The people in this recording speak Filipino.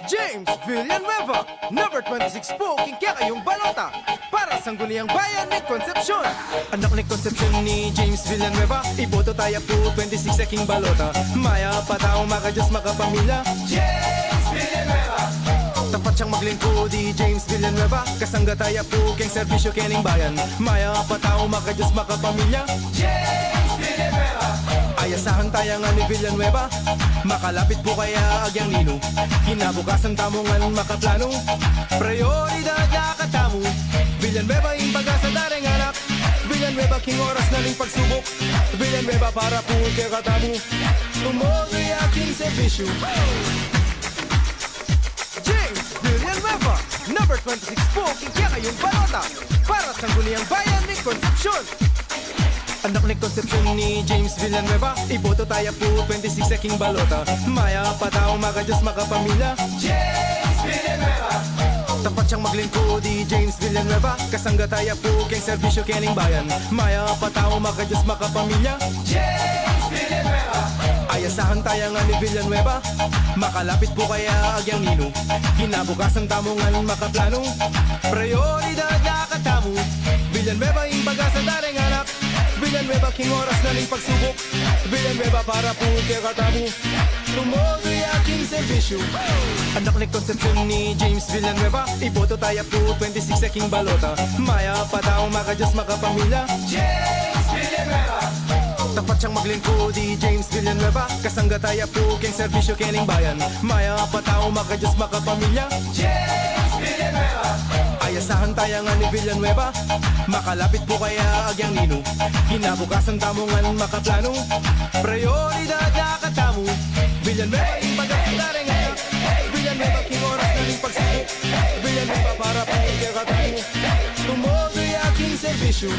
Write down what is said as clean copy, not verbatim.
James Villanueva, number 26 po, kingkya kayong balota para sangguniang bayan ni Concepcion. Anak ni Concepcion ni James Villanueva, iboto tayo po 26 sa king balota. Maya pa tao makajos makapamilya, James Villanueva. Tapat siyang maglingkod di James Villanueva, kasangga tayo po keng serbisyo kening bayan. Maya pa tao makajos makapamilya, James Villanueva. Ayasahan tayo nga ni Villanueva, makalapit po kaya agyang nino. Kinabukasan tamongan makaplano, prioridad na katamu. Villanueva imbaga sa daring anak, Villanueva king oras na ning pagsubok. Villanueva para po kay katamu, tumoy aking serbisyo. James Villanueva, number 26 po, kingkya kayong balota para sangguniang bayan ni Concepcion. Anak ni Concepcion ni James Villanueva, iboto tayo po 26 sa king balota. Maya pa tao makajos makapamilya, James Villanueva. Tapat siyang maglingkod di James Villanueva, kasangga tayo po keng serbisyo kening bayan. Maya pa tao makajos makapamilya, James Villanueva. Ayasahan tayo nga ni Villanueva, makalapit po kaya agyang nino. Kinabukasan tamongan makaplano, prioridad na katamu. Villanueva imbaga sa daring anak, Villanueva king oras na ning pagsubok. Villanueva para po kay katamu, tumoy aking serbisyo. Anak ni Concepcion ni James Villanueva, iboto tayo po 26 sa king balota. Maya pa tao makajos makapamilya, James Villanueva. Tapat siyang maglingkod di James Villanueva, kasangga tayo po keng serbisyo kening bayan. Maya pa tao makajos makapamilya, James Villanueva. Ayasahan tayo nga ni Villanueva, makalapit po kaya agyang nino. Kinabukasan tamongan makaplano, prioridad na katamu. Villanueva imbaga sa daring anak, Villanueva king oras na ning pagsubok. Villanueva para po kay katamu, tumoy aking serbisyo.